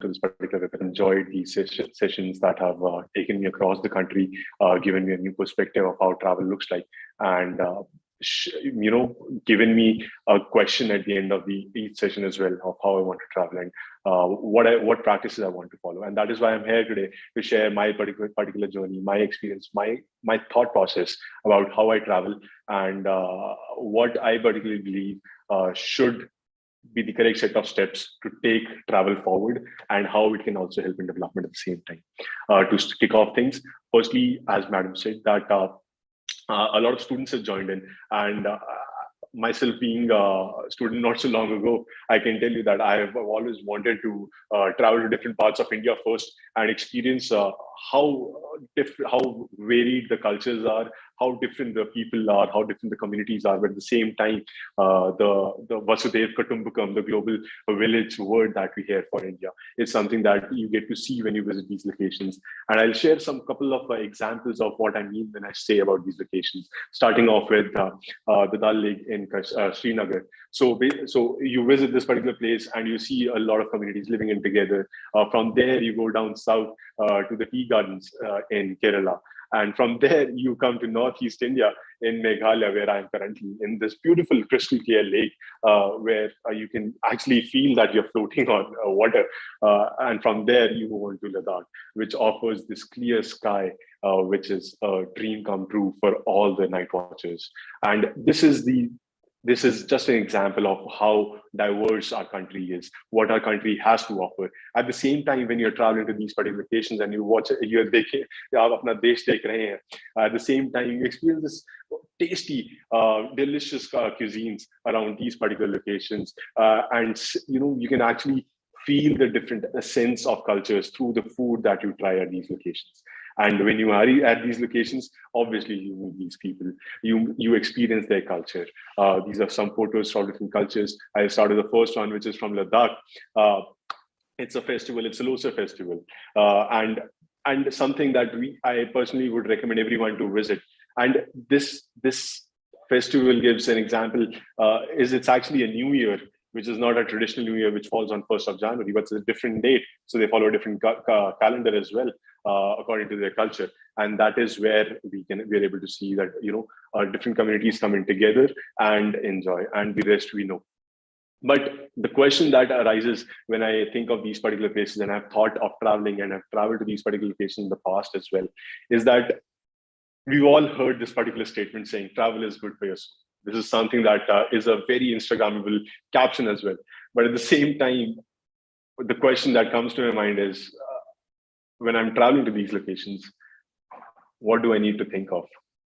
to this particular event. Enjoyed these sessions that have taken me across the country, given me a new perspective of how travel looks like, and given me a question at the end of each session as well of how I want to travel and what practices I want to follow. And that is why I'm here today to share my particular journey, my experience, my thought process about how I travel, and what I particularly believe should be the correct set of steps to take travel forward, and how it can also help in development at the same time. To kick off things, firstly, as Madam said, that a lot of students have joined in, and myself being a student not so long ago, I can tell you that I have always wanted to travel to different parts of India first and experience how varied the cultures are, how different the people are, how different the communities are. But at the same time, the Vasudev Kutumbakam, the global village word that we hear for India, is something that you get to see when you visit these locations. And I'll share some couple of examples of what I mean when I say about these locations, starting off with the Dal Lake in Srinagar. So you visit this particular place and you see a lot of communities living in together. From there, you go down south to the tea gardens in Kerala. And from there, you come to Northeast India in Meghalaya, where I am currently, in this beautiful crystal clear lake, where you can actually feel that you're floating on water. And from there, you go on to Ladakh, which offers this clear sky, which is a dream come true for all the night watchers. And this is just an example of how diverse our country is, what our country has to offer. At the same time, when you're traveling to these particular locations and you watch, you're dekhe, aap apna desh dekh rahe hain. At the same time, you experience this tasty, delicious cuisines around these particular locations, and you can actually feel the different sense of cultures through the food that you try at these locations. And when you are at these locations, obviously you meet these people, you experience their culture. These are some photos from different cultures. I started the first one, which is from Ladakh. It's a festival, it's a Losar festival, and something that I personally would recommend everyone to visit. And this festival gives an example. It's actually a new year, which is not a traditional New Year, which falls on 1st of January, but it's a different date. So they follow a different calendar as well, according to their culture. And that is where we're able to see that, different communities coming together and enjoy, and the rest we know. But the question that arises when I think of these particular places, and I've thought of traveling and I've traveled to these particular places in the past as well, is that we've all heard this particular statement saying travel is good for your soul. This is something that is a very Instagrammable caption as well. But at the same time, the question that comes to my mind is, when I'm traveling to these locations, what do I need to think of?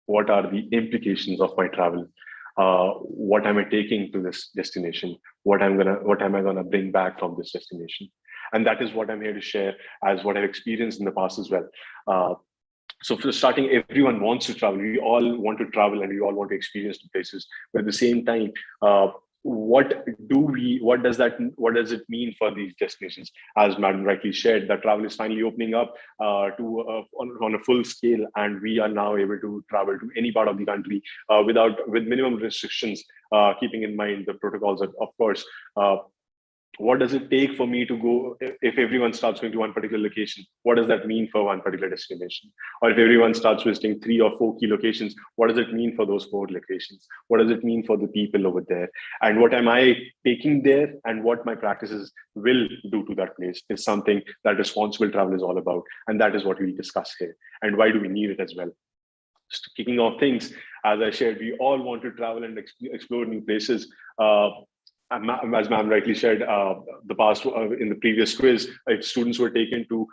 What are the implications of my travel? What am I taking to this destination? What am I gonna bring back from this destination? And that is what I'm here to share as what I've experienced in the past as well. So for starting, everyone wants to travel. We all want to travel and we all want to experience the places. But at the same time, what does it mean for these destinations? As Madam rightly shared, that travel is finally opening up on a full scale, and we are now able to travel to any part of the country with minimum restrictions, keeping in mind the protocols, of course. What does it take for me to go? If everyone starts going to one particular location, what does that mean for one particular destination? Or if everyone starts visiting 3 or 4 key locations, what does it mean for those 4 locations? What does it mean for the people over there? And what am I taking there, and what my practices will do to that place is something that responsible travel is all about. And that is what we discuss here. And why do we need it as well? Just kicking off things, as I shared, we all want to travel and explore new places. As ma'am rightly shared, in the previous quiz, students were taken to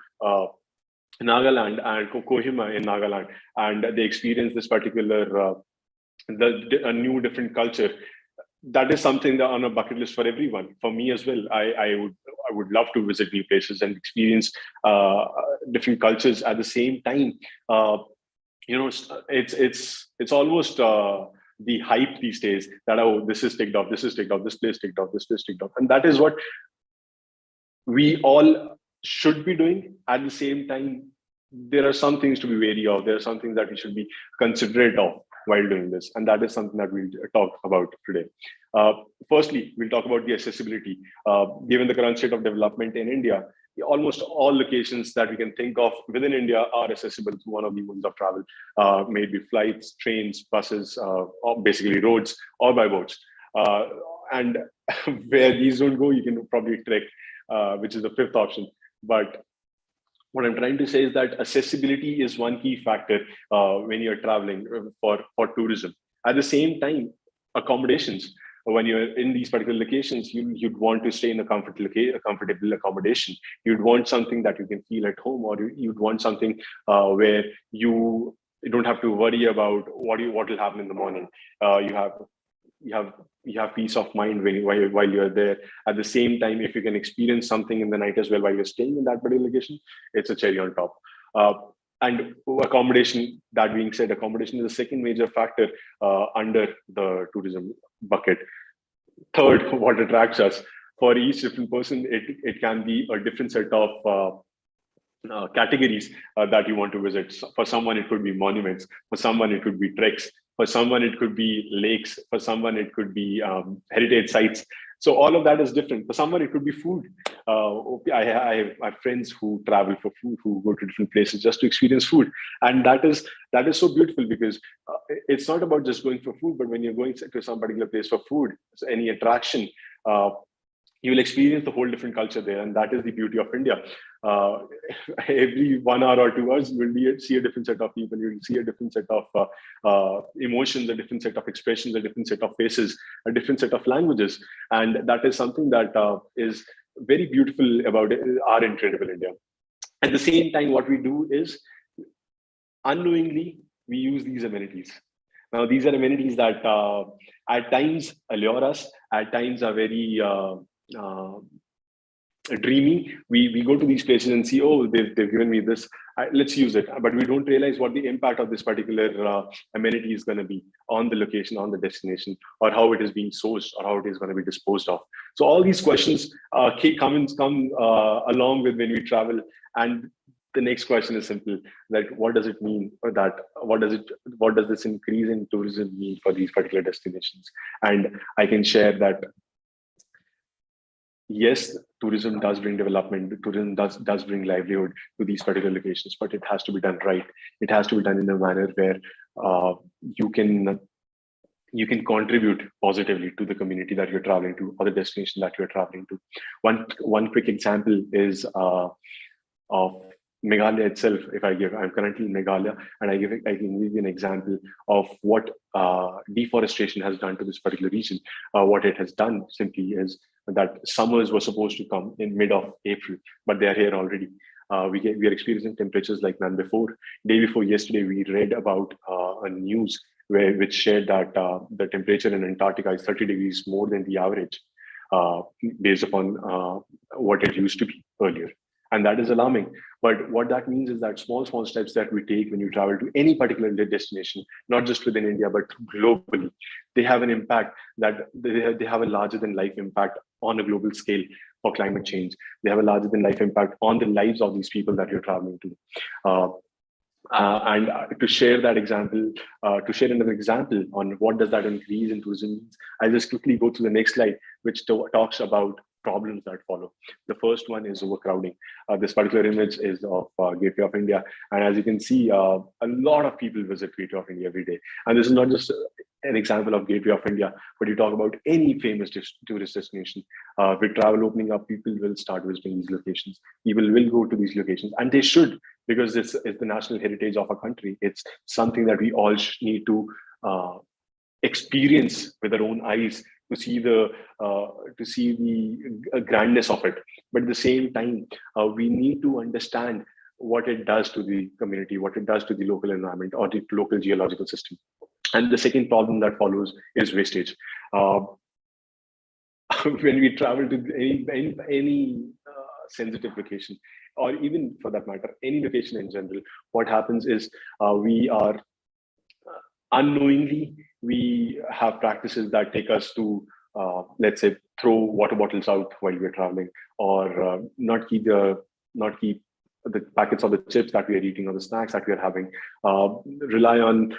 Nagaland and Kohima in Nagaland, and they experienced this particular a new different culture. That is something that on a bucket list for everyone. For me as well, I would love to visit new places and experience different cultures at the same time. It's almost the hype these days that, oh, this is ticked off, this is ticked off, this place ticked off, this place ticked off. And that is what we all should be doing. At the same time, there are some things to be wary of. There are some things that we should be considerate of while doing this. And that is something that we'll talk about today. Firstly, we'll talk about the accessibility. Given the current state of development in India, almost all locations that we can think of within India are accessible through one of the modes of travel, maybe flights, trains, buses, or basically roads, or by boats. And where these don't go, you can probably trek, which is the fifth option. But what I'm trying to say is that accessibility is one key factor when you're traveling for tourism. At the same time, accommodations. When you're in these particular locations, you'd want to stay in a comfortable accommodation. You'd want something that you can feel at home, or you'd want something where you don't have to worry about what will happen in the morning. You have you have you have peace of mind while you're there. At the same time, if you can experience something in the night as well while you're staying in that particular location, it's a cherry on top. And accommodation, that being said, accommodation is the second major factor under the tourism bucket. Third, what attracts us. For each different person, it can be a different set of categories that you want to visit. So for someone, it could be monuments. For someone, it could be treks. For someone, it could be lakes. For someone, it could be heritage sites. So all of that is different. For someone, it could be food. I have friends who travel for food, who go to different places just to experience food, and that is so beautiful, because it's not about just going for food, but when you're going to some particular place for food, so any attraction, you will experience the whole different culture there, and that is the beauty of India. Every 1 hour or 2 hours, you will see a different set of people. You will see a different set of emotions, a different set of expressions, a different set of faces, a different set of languages, and that is something that is very beautiful about our incredible India. At the same time, what we do is unknowingly we use these amenities. Now, these are amenities that at times allure us, at times are very dreamy. We go to these places and see, oh, they've given me this, let's use it. But we don't realize what the impact of this particular amenity is going to be on the location, on the destination, or how it is being sourced, or how it is going to be disposed of. So all these questions come along with when we travel. And the next question is simple: that what does it mean? Or that what does this increase in tourism mean for these particular destinations? And I can share that yes, tourism does bring development. Tourism does bring livelihood to these particular locations, but it has to be done right. It has to be done in a manner where you can contribute positively to the community that you're traveling to, or the destination that you're traveling to. One quick example is of Meghalaya itself. I'm currently in Meghalaya, and I can give you an example of what deforestation has done to this particular region. What it has done simply is that summers were supposed to come in mid of April, but they are here already. We are experiencing temperatures like none before. Day before yesterday, we read about a news which shared that the temperature in Antarctica is 30 degrees more than the average, based upon what it used to be earlier. And that is alarming. But what that means is that small steps that we take when you travel to any particular destination, not just within India, but globally, they have an impact, that they have a larger than life impact on a global scale for climate change. They have a larger than life impact on the lives of these people that you're traveling to. And to share that example, to share another example on what does that increase in tourism means, I'll just quickly go to the next slide, which talks about problems that follow. The first one is overcrowding. This particular image is of Gateway of India. And as you can see, a lot of people visit Gateway of India every day. And this is not just an example of Gateway of India, but you talk about any famous tourist destination. With travel opening up, people will start visiting these locations. People will go to these locations, and they should, because this is the national heritage of our country. It's something that we all need to experience with our own eyes, to see the grandness of it. But at the same time, we need to understand what it does to the community, what it does to the local environment or the local geological system. And the second problem that follows is wastage. When we travel to any sensitive location, or even for that matter, any location in general, what happens is we are unknowingly, we have practices that take us to, let's say, throw water bottles out while we're traveling, or not keep the packets of the chips that we are eating or the snacks that we are having, rely on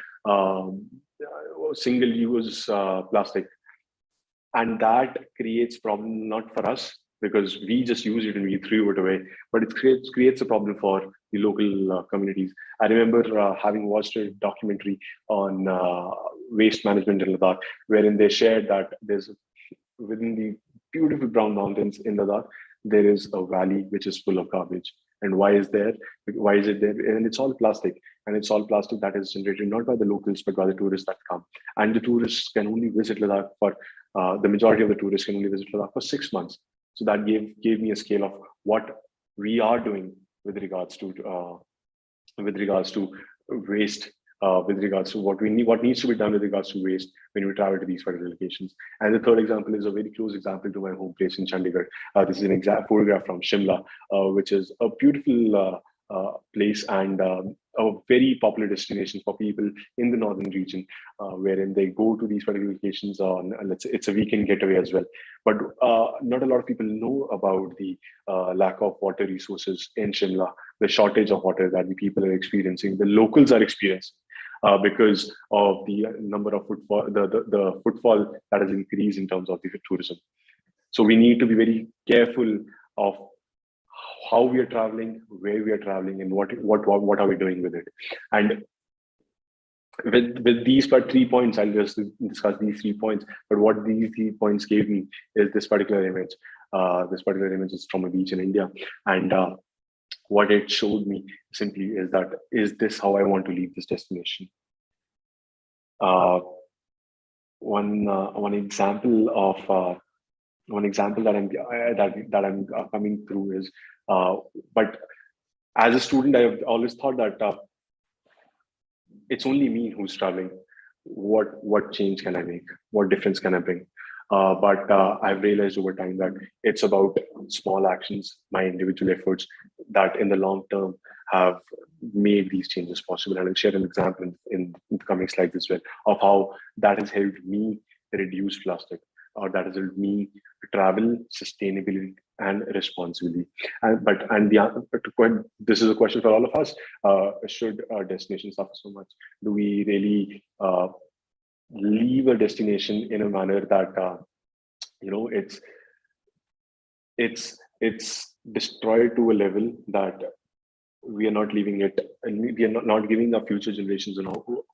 single-use plastic. And that creates problem not for us, because we just used it and we threw it away. But it creates a problem for the local communities. I remember having watched a documentary on waste management in Ladakh, wherein they shared that there's within the beautiful brown mountains in Ladakh, there is a valley which is full of garbage. And why is there? Why is it there? And it's all plastic. And it's all plastic that is generated not by the locals, but by the tourists that come. And the tourists can only visit Ladakh for, the majority of the tourists can only visit Ladakh for 6 months. So that gave me a scale of what we are doing with regards to waste, with regards to what needs to be done with regards to waste when we travel to these particular locations. And the third example is a very close example to my home place in Chandigarh. This is an exact photograph from Shimla, which is a beautiful place and a very popular destination for people in the northern region, wherein they go to these particular locations on, let's say, it's a weekend getaway as well. But not a lot of people know about the lack of water resources in Shimla, the shortage of water that the people are experiencing, the locals are experiencing. Because of the number of footfall, the footfall that has increased in terms of the tourism. So we need to be very careful of how we are traveling, where we are traveling, and what are we doing with it. And with these 3 points, I'll just discuss these 3 points. But what these 3 points gave me is this particular image. This particular image is from a beach in India, and what it showed me simply is that, is this how I want to leave this destination? One example that I'm coming through is, but as a student, I've always thought that it's only me who's traveling. What change can I make? What difference can I bring? But I've realized over time that it's about small actions, my individual efforts, that in the long term have made these changes possible. And I'll share an example in the coming slides as well of how that has helped me reduce plastic, or that has helped me travel sustainably and responsibly. This is a question for all of us. Should our destination suffer so much? Do we really leave a destination in a manner that it's destroyed to a level that we are not leaving it, and we are not giving our future generations an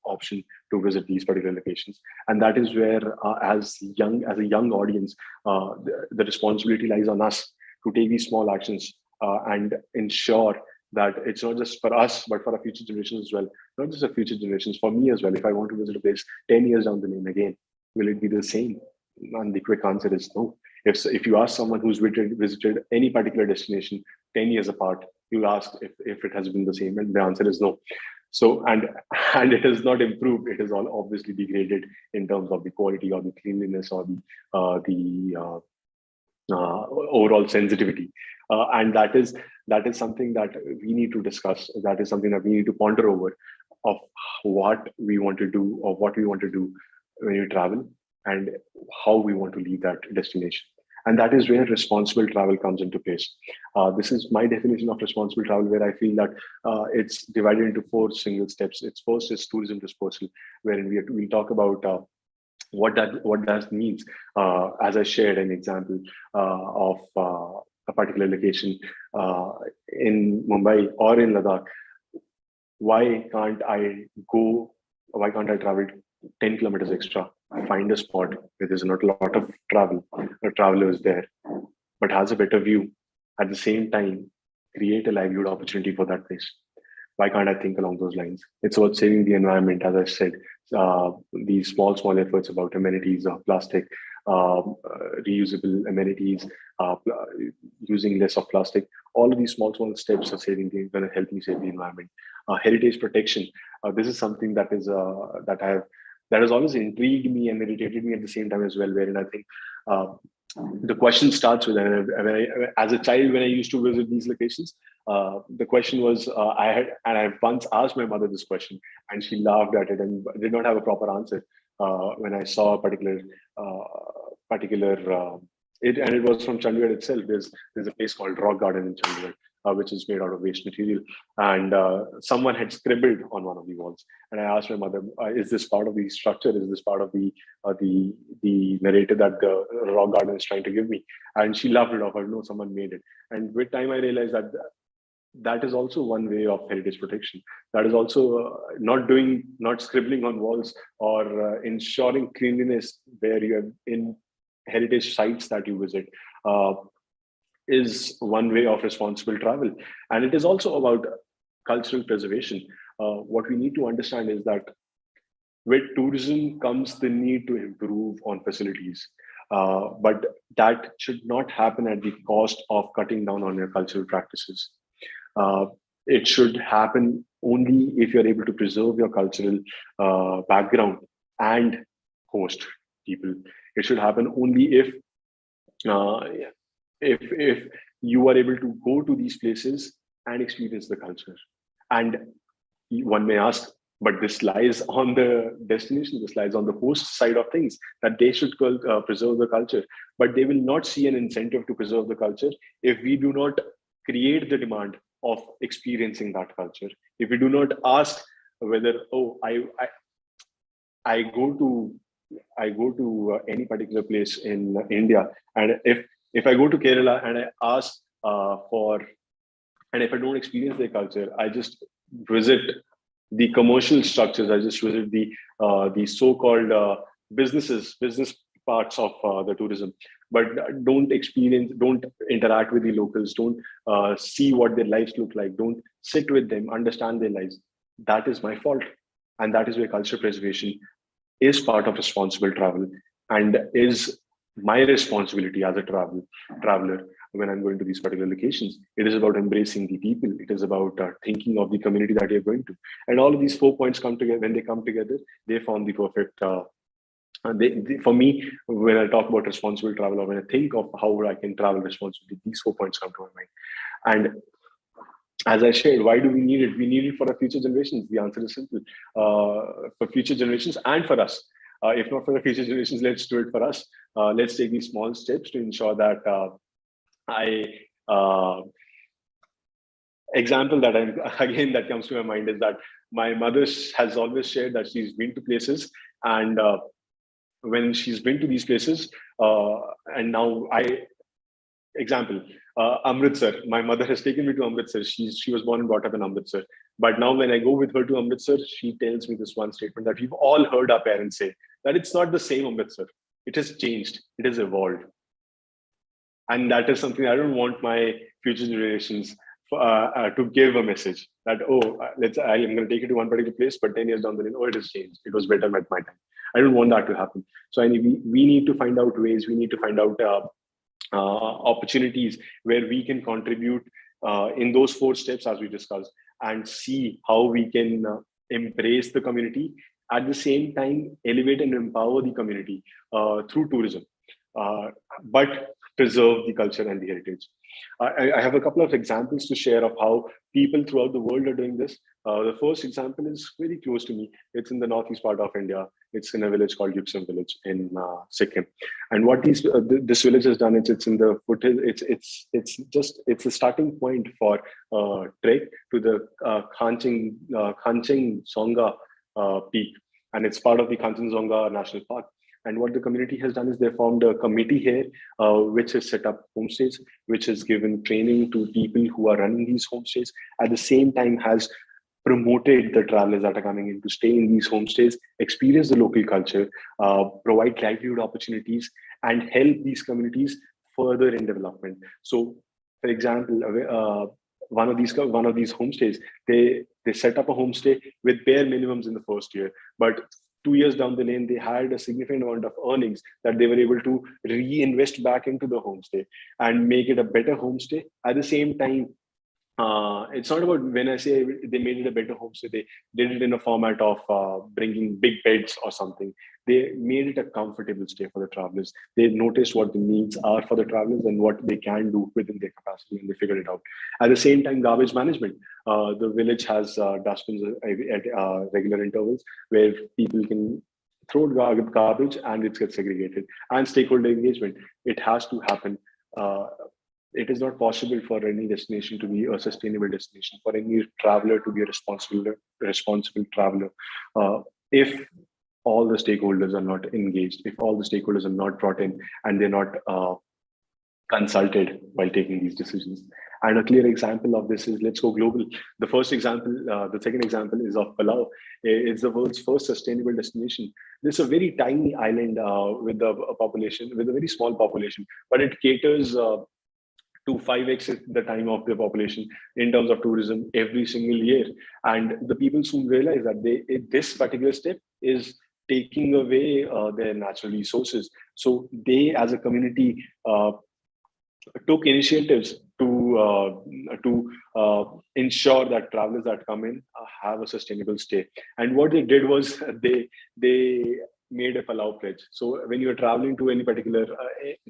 option to visit these particular locations. And that is where, as a young audience, the responsibility lies on us to take these small actions and ensure that it's not just for us, but for our future generations as well. Not just our future generations, for me as well. If I want to visit a place 10 years down the lane again, will it be the same? And the quick answer is no. If you ask someone who's visited any particular destination 10 years apart, you'll ask if it has been the same, and the answer is no. So, and it has not improved. It is all obviously degraded in terms of the quality or the cleanliness or the overall sensitivity. And that is something that we need to discuss. That is something that we need to ponder over, of what we want to do, or what we want to do when you travel, and how we want to leave that destination. And that is where responsible travel comes into place. This is my definition of responsible travel, where I feel that it's divided into 4 single steps. It's first is tourism dispersal, wherein we'll talk about what that means. As I shared an example of a particular location in Mumbai or in Ladakh. Why can't I travel 10 kilometers extra, find a spot where there's not a lot of travelers there, but has a better view, at the same time create a livelihood opportunity for that place? Why can't I think along those lines? It's about saving the environment, as I said. These small efforts about amenities of plastic, reusable amenities, using less of plastic. All of these small steps are going to help me save the environment. Heritage protection. This is something that has always intrigued me and irritated me at the same time as well. Wherein I think the question starts with, as a child, when I used to visit these locations, the question was, I once asked my mother this question, and she laughed at it and did not have a proper answer. When I saw a particular it was from Chandigarh itself. There's a place called Rock Garden in Chandigarh, which is made out of waste material. And someone had scribbled on one of the walls. And I asked my mother, "Is this part of the structure? Is this part of the narrative that the rock garden is trying to give me?" And she laughed it off. I know someone made it. And with time, I realized that that is also one way of heritage protection. That is also not scribbling on walls, or ensuring cleanliness where you have in heritage sites that you visit, uh, is one way of responsible travel. And it is also about cultural preservation. What we need to understand is that with tourism comes the need to improve on facilities. But that should not happen at the cost of cutting down on your cultural practices. Uh, it should happen only if you're able to preserve your cultural background and host people. It should happen only uh, if you are able to go to these places and experience the culture. And one may ask, but this lies on the destination, this lies on the host side of things, that they should preserve the culture. But they will not see an incentive to preserve the culture if we do not create the demand of experiencing that culture. If we do not ask whether, oh, I go to any particular place in India, and if I go to Kerala and I ask for, and if I don't experience their culture, I just visit the commercial structures. I just visit the so-called business parts of the tourism, but don't interact with the locals, don't see what their lives look like, don't sit with them, understand their lives. That is my fault, and that is where culture preservation is part of responsible travel, and is my responsibility as a traveler when I'm going to these particular locations. It is about embracing the people. It is about thinking of the community that you're going to. And all of these 4 points come together. When they come together, they form the perfect. For me, when I talk about responsible travel, or when I think of how I can travel responsibly, these 4 points come to my mind. And as I shared, why do we need it? We need it for our future generations. The answer is simple: for future generations and for us. If not for the future generations, let's do it for us. Let's take these small steps to ensure that I example that I'm again that comes to my mind is that my mother has always shared that she's been to places, and when she's been to these places, and now I example, Amritsar. My mother has taken me to Amritsar. She was born and brought up in Amritsar. But now when I go with her to Amritsar, she tells me this one statement that we've all heard our parents say, that it's not the same Amritsar. It has changed. It has evolved. And that is something I don't want my future generations to give a message that, oh, I'm going to take you to one particular place, but 10 years down the line, oh, it has changed. It was better at my time. I don't want that to happen. So we need to find out ways. We need to find out opportunities where we can contribute in those 4 steps as we discussed, and see how we can embrace the community, at the same time elevate and empower the community through tourism, but preserve the culture and the heritage. I have a couple of examples to share of how people throughout the world are doing this. The first example is very close to me. It's in the northeast part of India. It's in a village called Yuksam village in Sikkim. And what this village has done, it's in the foothills. It's a starting point for trek to the Kanchenjunga peak, and it's part of the Kanchenjunga National Park. And what the community has done is they formed a committee here, which has set up homestays, which has given training to people who are running these homestays. At the same time, has promoted the travelers that are coming in to stay in these homestays, experience the local culture, provide livelihood opportunities, and help these communities further in development. So, for example, one of these homestays, they set up a homestay with bare minimums in the first year, but 2 years down the lane, they had a significant amount of earnings that they were able to reinvest back into the homestay and make it a better homestay. At the same time, it's not about, when I say they made it a better homestay, they did it in a format of bringing big beds or something. They made it a comfortable stay for the travelers. They noticed what the needs are for the travelers and what they can do within their capacity, and they figured it out. At the same time, garbage management. The village has dustbins at regular intervals where people can throw garbage and it gets segregated. And stakeholder engagement. It has to happen. it is not possible for any destination to be a sustainable destination, for any traveler to be a responsible traveler, if all the stakeholders are not engaged, if all the stakeholders are not brought in, and they're not consulted while taking these decisions. And a clear example of this is, let's go global. The second example is of Palau. It's the world's first sustainable destination. This is a very tiny island with with a very small population, but it caters to 5x the time of the population in terms of tourism every single year. And the people soon realize that this particular step is taking away their natural resources. So they, as a community, took initiatives to ensure that travelers that come in have a sustainable stay. And what they did was they made a Palau pledge. So when you're traveling to any particular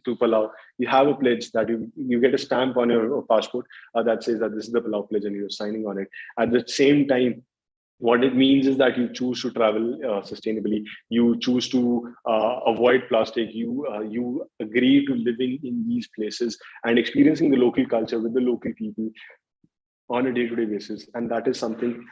to Palau, you have a pledge that you get a stamp on your passport that says that this is the Palau pledge, and you're signing on it. At the same time, what it means is that you choose to travel sustainably. You choose to avoid plastic. You agree to living in these places and experiencing the local culture with the local people on a day-to-day basis. And that is something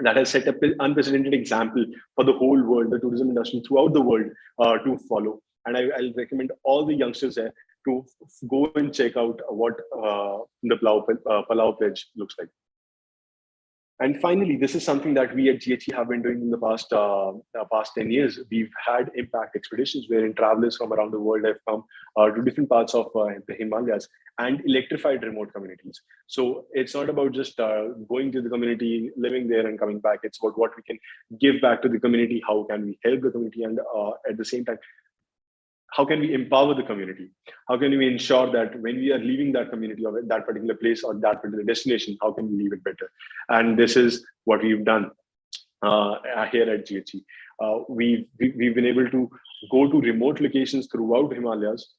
that has set up an unprecedented example for the whole world, the tourism industry throughout the world, to follow. And I'll recommend all the youngsters there to go and check out what the Palau Pledge looks like. And finally, this is something that we at GHE have been doing in the past 10 years. We've had impact expeditions wherein travelers from around the world have come to different parts of the Himalayas and electrified remote communities. So it's not about just going to the community, living there and coming back. It's about what we can give back to the community, how can we help the community, and at the same time, how can we empower the community? How can we ensure that when we are leaving that community or that particular place or that particular destination, how can we leave it better? And this is what we've done here at GHE. We've been able to go to remote locations throughout Himalayas,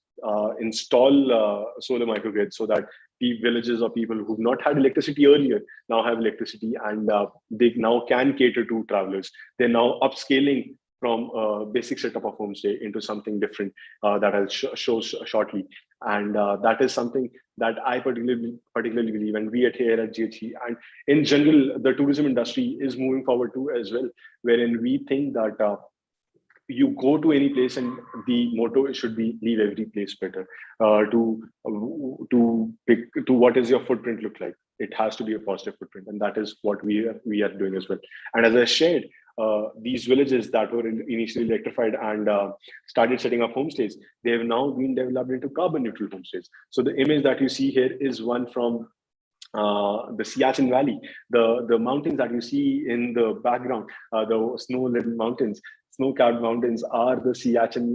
install solar microgrids so that the villages or people who've not had electricity earlier now have electricity, and they now can cater to travelers. They're now upscaling from a basic setup of homestay into something different that I'll show shortly. And that is something that I particularly believe, and we here at GHE and in general, the tourism industry is moving forward to as well, wherein we think that you go to any place and the motto should be leave every place better. To what is your footprint look like? It has to be a positive footprint, and that is what we are doing as well. And as I shared, these villages that were initially electrified and started setting up homestays, they have now been developed into carbon neutral homestays. So the image that you see here is one from the Siachen Valley. The mountains that you see in the background, the snow-laden mountains, snow-capped mountains, are the Siachen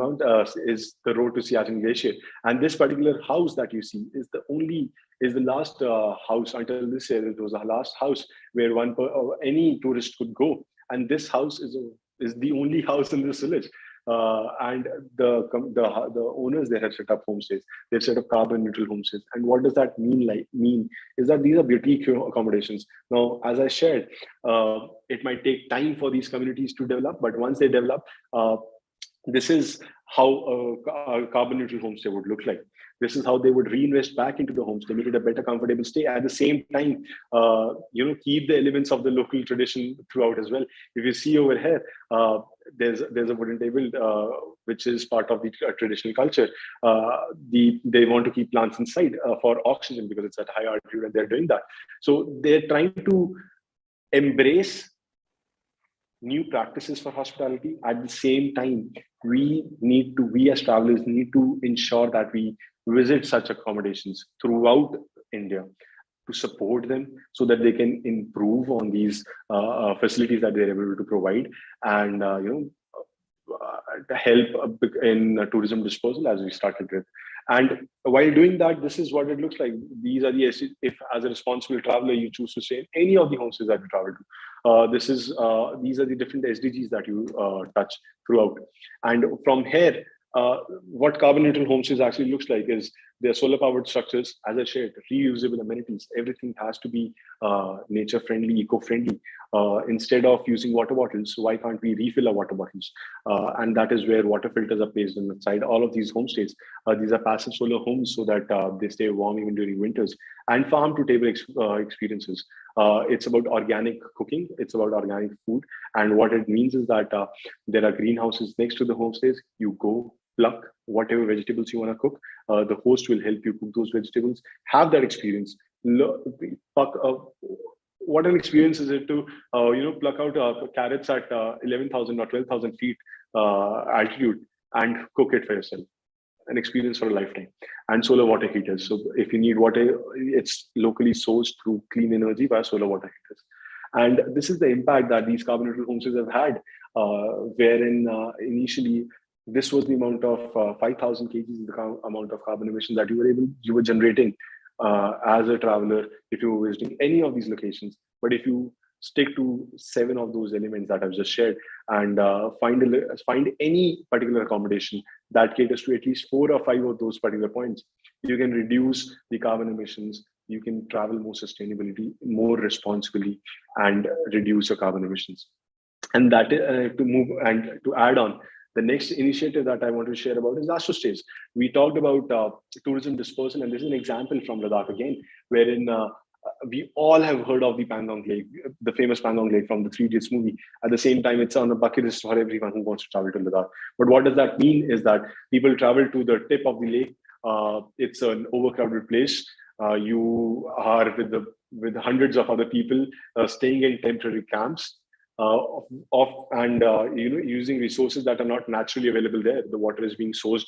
is the road to Siachen Glacier. And this particular house that you see is the last house until this year. It was the last house where any tourist could go. And this house is the only house in this village. And the owners there have set up homestays. They've set up carbon neutral homestays. And what does that mean is that these are boutique accommodations. Now, as I shared, it might take time for these communities to develop, but once they develop, this is how a carbon neutral homestay would look like. This is how they would reinvest back into the homestay, make it a better, comfortable stay. At the same time, keep the elements of the local tradition throughout as well. If you see over here, there's a wooden table which is part of the traditional culture. They want to keep plants inside for oxygen because it's at high altitude, and they're doing that. So they're trying to embrace new practices for hospitality. At the same time, we as travelers need to ensure that we visit such accommodations throughout India to support them so that they can improve on these facilities that they're able to provide, and help in tourism disposal, as we started with. And while doing that, this is what it looks like. These are if as a responsible traveler, you choose to stay in any of the homestays that you travel to. These are the different SDGs that you touch throughout. And from here, what carbon neutral homestays actually looks like is They're solar powered structures, as I shared, reusable amenities. Everything has to be nature friendly, eco friendly. Instead of using water bottles, why can't we refill our water bottles? And that is where water filters are placed inside all of these homestays. These are passive solar homes so that they stay warm even during winters. And farm to table experiences. It's about organic cooking, it's about organic food. And what it means is that there are greenhouses next to the homestays. You go pluck whatever vegetables you want to cook. The host will help you cook those vegetables. Have that experience. Pluck, what an experience is it to pluck out carrots at 11,000 or 12,000 feet altitude and cook it for yourself. An experience for a lifetime. And solar water heaters. So if you need water, it's locally sourced through clean energy via solar water heaters. And this is the impact that these carbon neutral homestays have had, wherein initially this was the amount of 5,000 kgs is the amount of carbon emissions that you were generating as a traveler if you were visiting any of these locations. But if you stick to 7 of those elements that I've just shared and find any particular accommodation that caters to at least 4 or 5 of those particular points, you can reduce the carbon emissions. You can travel more sustainability, more responsibly, and reduce your carbon emissions. And that to move and to add on, the next initiative that I want to share about is Astrostays. We talked about tourism dispersal, and this is an example from Ladakh again, wherein we all have heard of the Pangong Lake, the famous Pangong Lake from the Three Idiots movie. At the same time, it's on the bucket list for everyone who wants to travel to Ladakh. But what does that mean is that people travel to the tip of the lake. It's an overcrowded place. You are with hundreds of other people staying in temporary camps. Using resources that are not naturally available there. The water is being sourced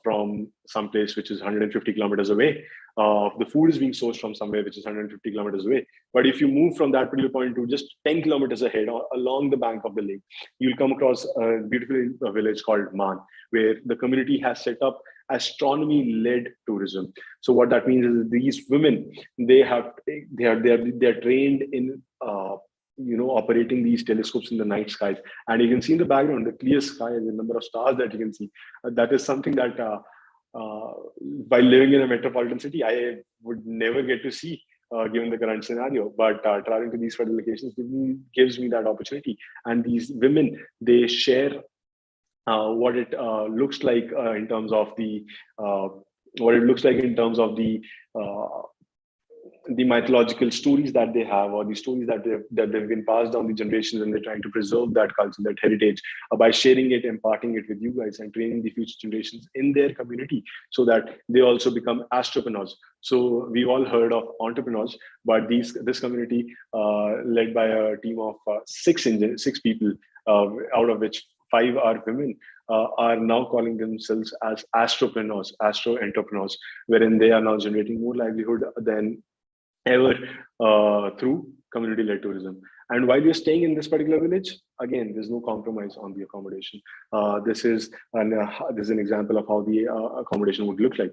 from some place which is 150 kilometers away. The food is being sourced from somewhere which is 150 kilometers away. But if you move from that particular point to just 10 kilometers ahead along the bank of the lake, you'll come across a beautiful village called Man, where the community has set up astronomy-led tourism. So what that means is these women, they are trained in operating these telescopes in the night skies. And you can see in the background, the clear sky and the number of stars that you can see. That is something that by living in a metropolitan city, I would never get to see given the current scenario. But traveling to these federal locations gives me that opportunity. And these women, they share what it looks like in terms of the the mythological stories that they have, or the stories that they've been passed down the generations, and they're trying to preserve that culture, that heritage, by sharing it, imparting it with you guys, and training the future generations in their community so that they also become astropreneurs. So we've all heard of entrepreneurs, but this community, led by a team of six people, out of which 5 are women, are now calling themselves as astropreneurs, astro entrepreneurs, wherein they are now generating more livelihood than ever through community-led tourism. And while you're staying in this particular village, again, there's no compromise on the accommodation. This is an example of how the accommodation would look like.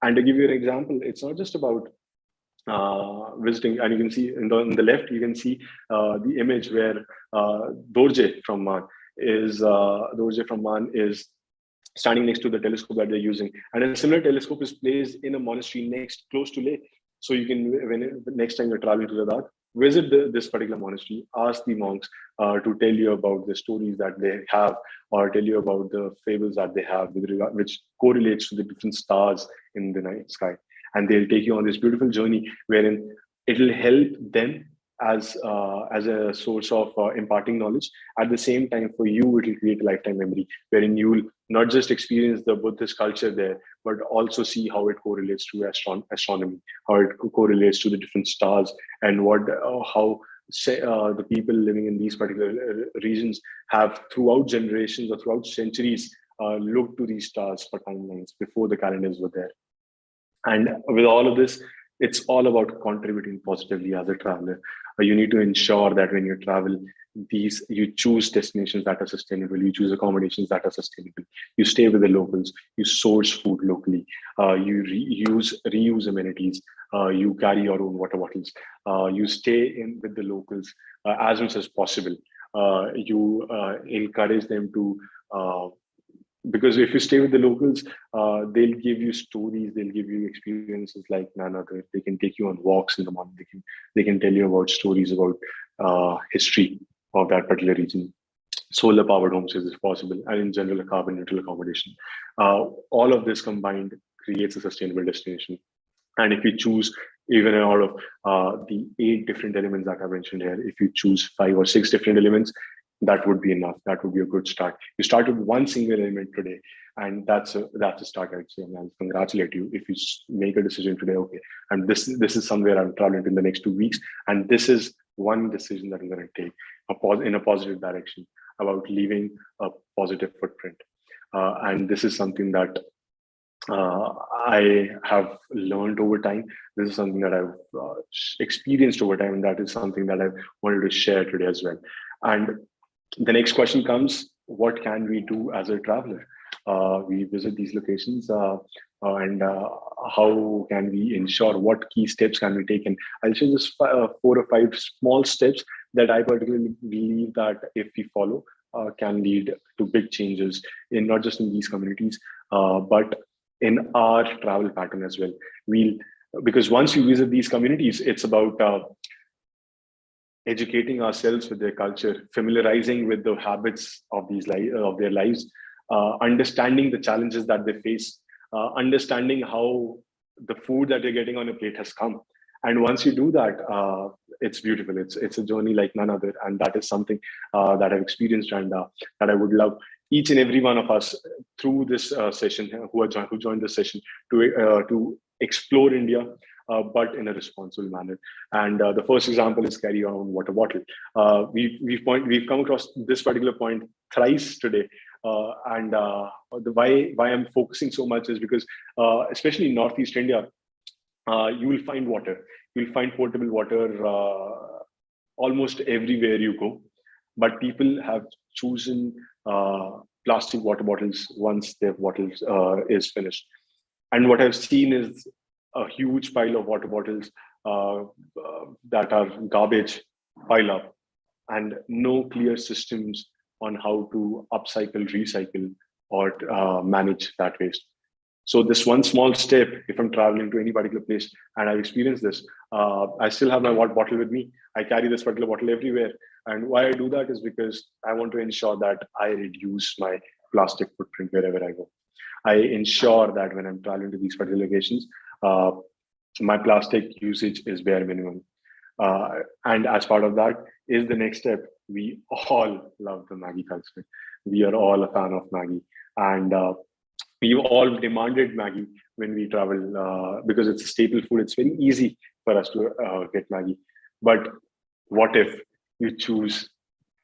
And to give you an example, it's not just about visiting, and you can see on the left, you can see the image where Dorje from Man is standing next to the telescope that they're using. And a similar telescope is placed in a monastery close to lake. So you can, next time you're traveling to Ladakh, visit this particular monastery, ask the monks to tell you about the stories that they have, or tell you about the fables that they have which correlates to the different stars in the night sky. And they'll take you on this beautiful journey wherein it'll help them as a source of imparting knowledge. At the same time, for you, it will create a lifetime memory wherein you will not just experience the Buddhist culture there, but also see how it correlates to astronomy, how it correlates to the different stars, and how the people living in these particular regions have throughout generations or throughout centuries looked to these stars for timelines before the calendars were there. And with all of this, it's all about contributing positively as a traveler. You need to ensure that when you travel, you choose destinations that are sustainable, you choose accommodations that are sustainable, you stay with the locals, you source food locally, you reuse amenities, you carry your own water bottles, you stay in with the locals as much as possible. You encourage them to because if you stay with the locals, they'll give you stories, they'll give you experiences like none other. They can take you on walks in the morning. They can tell you about stories about history of that particular region. Solar powered homes is possible, and in general, a carbon neutral accommodation. All of this combined creates a sustainable destination. And if you choose, even out of the 8 different elements that I mentioned here, if you choose 5 or 6 different elements, that would be enough. That would be a good start. You start with one single element today, and that's a start. I'd say, and I'll congratulate you if you make a decision today. Okay, and this is somewhere I'm traveling in the next 2 weeks, and this is one decision that I'm going to take in a positive direction about leaving a positive footprint. And this is something that I have learned over time. This is something that I've experienced over time, and that is something that I wanted to share today as well. And the next question comes: what can we do as a traveler? We visit these locations, and how can we ensure? What key steps can we take? And I'll share just 4 or 5 small steps that I particularly believe that if we follow, can lead to big changes in not just in these communities, but in our travel pattern as well. Because once we visit these communities, it's about educating ourselves with their culture, familiarizing with the habits of of their lives, understanding the challenges that they face, understanding how the food that they're getting on a plate has come. And once you do that, it's beautiful. It's a journey like none other, and that is something that I've experienced, and that I would love each and every one of us through this session who joined this session to explore India, but in a responsible manner. And the first example is carry your own water bottle. We've come across this particular point thrice today, and the why I'm focusing so much is because especially in Northeast India, you will find water. You'll find potable water almost everywhere you go, but people have chosen plastic water bottles once their bottles is finished. And what I've seen is a huge pile of water bottles that are garbage pile up, and no clear systems on how to upcycle, recycle, or manage that waste. So this one small step, if I'm traveling to any particular place and I've experienced this, I still have my water bottle with me. I carry this particular bottle everywhere. And why I do that is because I want to ensure that I reduce my plastic footprint wherever I go. I ensure that when I'm traveling to these particular locations, my plastic usage is bare minimum. And as part of that is the next step. We all love the Maggie culture. We are all a fan of Maggie. And we've all demanded Maggie when we travel because it's a staple food. It's very easy for us to get Maggie. But what if you choose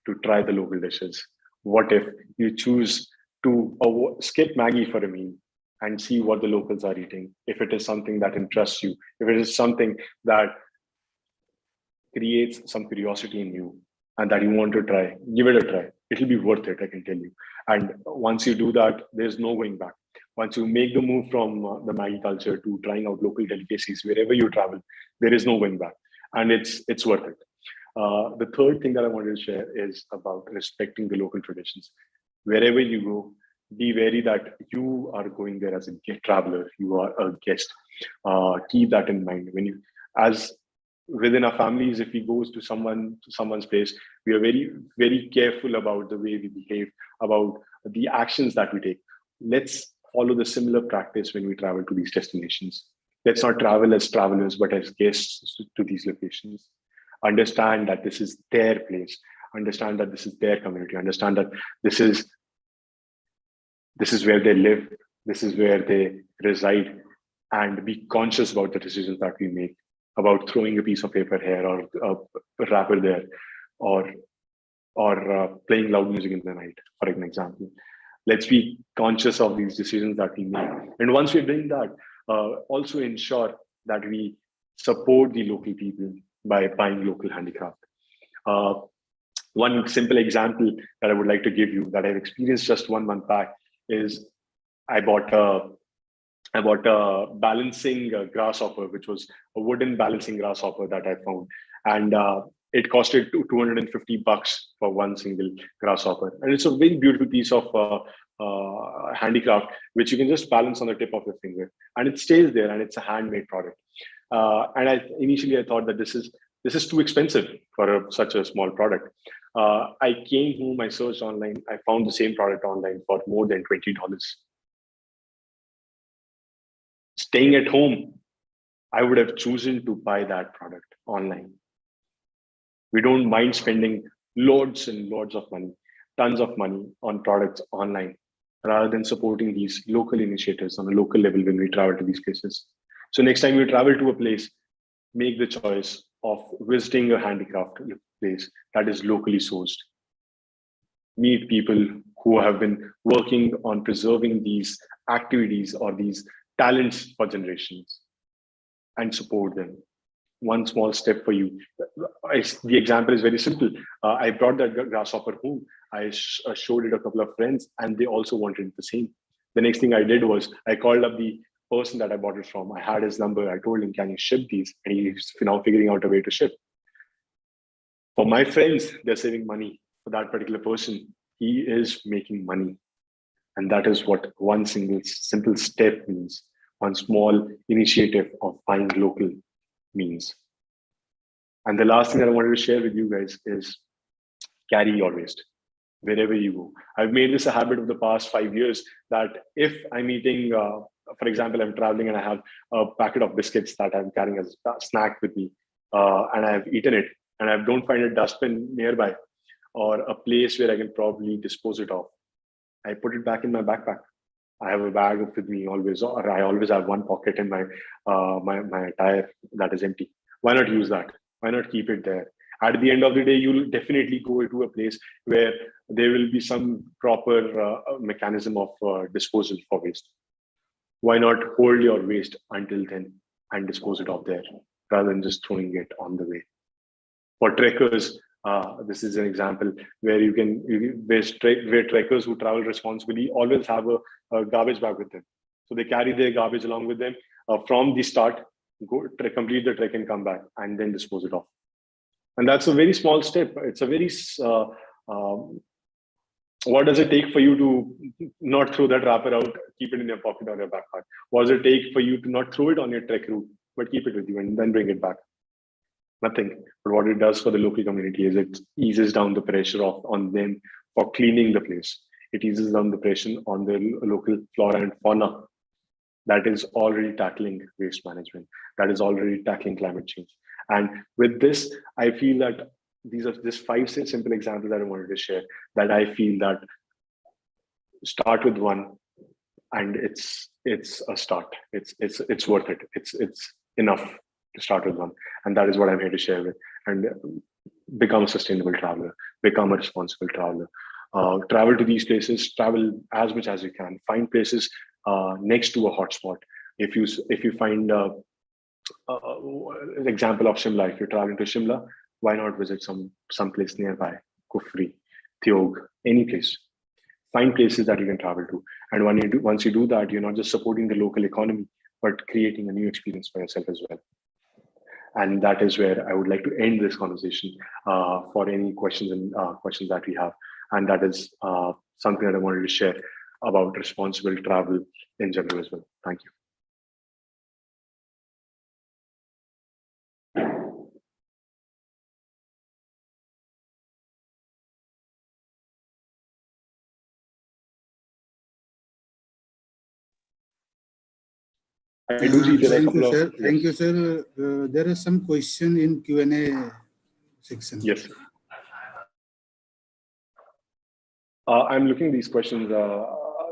to try the local dishes? What if you choose to skip Maggie for a meal and see what the locals are eating? If it is something that interests you, if it is something that creates some curiosity in you and that you want to try, give it a try. It'll be worth it, I can tell you. And once you do that, there's no going back. Once you make the move from the Maggie culture to trying out local delicacies wherever you travel, there is no going back, and it's worth it. The third thing that I wanted to share is about respecting the local traditions. Wherever you go, be wary that you are going there as a traveler. You are a guest. Keep that in mind when you, as within our families, if we go to someone's place, we are very, very careful about the way we behave, about the actions that we take. Let's follow the similar practice when we travel to these destinations. Let's not travel as travelers, but as guests to these locations. Understand that this is their place. Understand that this is their community. Understand that this is where they live. This is where they reside, and be conscious about the decisions that we make, about throwing a piece of paper here or a wrapper there, or playing loud music in the night, for an example. Let's be conscious of these decisions that we make. And once we're doing that, also ensure that we support the local people by buying local handicraft. One simple example that I would like to give you that I've experienced just 1 month back is I bought a balancing grasshopper, which was a wooden balancing grasshopper that I found. And it costed $250 for one single grasshopper. And it's a very beautiful piece of handicraft, which you can just balance on the tip of your finger, and it stays there, and it's a handmade product. And initially I thought that this is too expensive for such a small product. I came home, I searched online, I found the same product online for more than $20. Staying at home, I would have chosen to buy that product online. We don't mind spending loads and loads of money, tons of money on products online, rather than supporting these local initiatives on a local level when we travel to these places. So next time you travel to a place, make the choice of visiting a handicraft place that is locally sourced. Meet people who have been working on preserving these activities or these talents for generations, and support them. One small step for you. The example is very simple. I brought that grasshopper home. I showed it a couple of friends, and they also wanted the same. The next thing I did was I called up the person that I bought it from. I had his number. I told him, "Can you ship these?" And he's now figuring out a way to ship. For my friends, they're saving money. For that particular person, he is making money. And that is what one simple step means. One small initiative of buying local means. And the last thing that I wanted to share with you guys is carry your waste wherever you go. I've made this a habit of the past 5 years that if I'm eating, for example, I'm traveling and I have a packet of biscuits that I'm carrying as a snack with me, and I've eaten it, and I don't find a dustbin nearby or a place where I can probably dispose it off, I put it back in my backpack. I have a bag with me always, or I always have one pocket in my my attire that is empty. Why not use that? Why not keep it there? At the end of the day, you'll definitely go to a place where there will be some proper mechanism of disposal for waste. Why not hold your waste until then and dispose it off there rather than just throwing it on the way? For trekkers, this is an example where where trekkers who travel responsibly always have a garbage bag with them. So they carry their garbage along with them from the start, complete the trek and come back and then dispose it off. And that's a very small step. It's a very, what does it take for you to not throw that wrapper out, keep it in your pocket or your backpack? What does it take for you to not throw it on your trek route, but keep it with you and then bring it back? Nothing. But what it does for the local community is it eases down the pressure on them for cleaning the place. It eases down the pressure on the local flora and fauna that is already tackling waste management, that is already tackling climate change. And with this, I feel that these are just 5 simple examples that I wanted to share, that I feel that start with one, and it's a start. It's worth it. It's enough to start with one, and that is what I'm here to share with. And become a sustainable traveler, become a responsible traveler. Travel to these places, travel as much as you can. Find places next to a hotspot. If you find an example of Shimla, if you're traveling to Shimla, why not visit some place nearby, Kufri, Theog, any place. Find places that you can travel to, and once you do that, you're not just supporting the local economy, but creating a new experience for yourself as well. And that is where I would like to end this conversation for any questions that we have. And that is something that I wanted to share about responsible travel in general as well. Thank you. I do see there are a couple of... Thank you, sir. There is some question in Q&A section. Yes. I'm looking at these questions.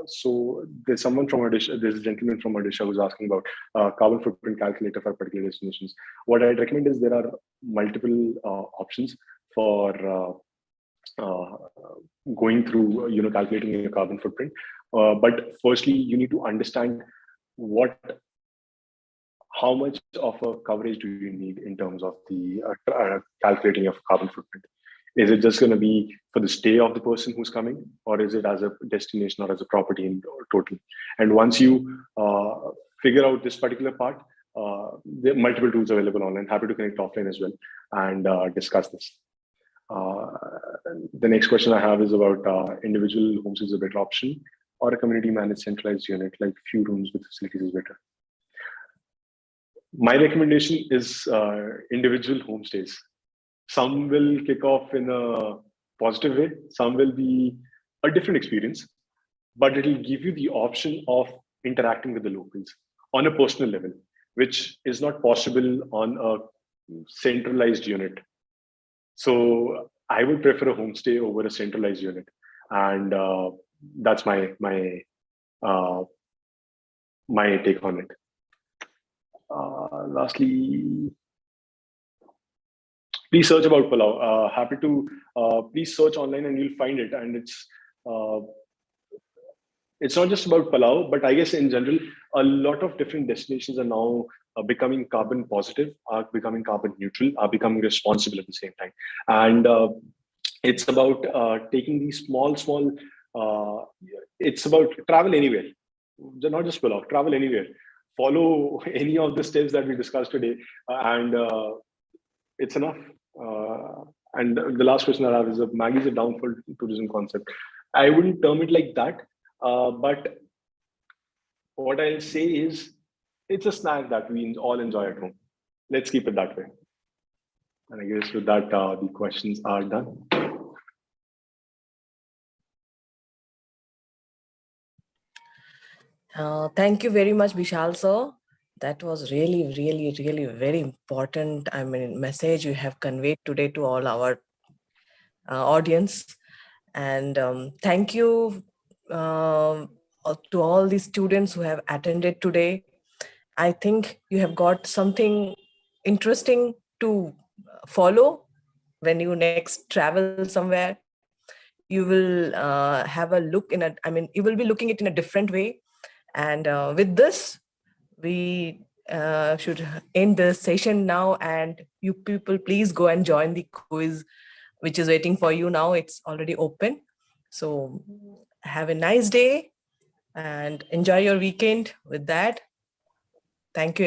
So there's someone from Odisha, there's a gentleman from Odisha who's asking about carbon footprint calculator for particular destinations. What I'd recommend is there are multiple options for going through, calculating your carbon footprint. But firstly, you need to understand how much of a coverage do you need in terms of the calculating of carbon footprint? Is it just going to be for the stay of the person who's coming, or is it as a destination or as a property in total? And once you figure out this particular part, there are multiple tools available online. Happy to connect offline as well and discuss this. The next question I have is about individual homes is a better option. or a community managed centralized unit, like few rooms with facilities is better. My recommendation is individual homestays. Some will kick off in a positive way, some will be a different experience, but it'll give you the option of interacting with the locals on a personal level, which is not possible on a centralized unit. So I would prefer a homestay over a centralized unit, and that's uh, my take on it. Lastly, please search about Palau. Happy to please search online and you'll find it. And uh, it's not just about Palau, but I guess in general, a lot of different destinations are now becoming carbon positive, are becoming carbon neutral, are becoming responsible at the same time. And it's about taking these small. It's about travel anywhere, not just Palau. Travel anywhere. Follow any of the steps that we discussed today, and it's enough. And the last question I have is: Maggi is a downfall tourism concept. I wouldn't term it like that, but what I'll say is it's a snack that we all enjoy at home. Let's keep it that way. And I guess with that, the questions are done. Thank you very much, Vishal sir. That was really very important. I mean, message you have conveyed today to all our audience. And thank you to all the students who have attended today. I think you have got something interesting to follow when you next travel somewhere. You will have a look in a, I mean, you will be looking it in a different way. And with this, we should end the session now. And you people, please go and join the quiz, which is waiting for you now. It's already open. So have a nice day and enjoy your weekend with that. Thank you.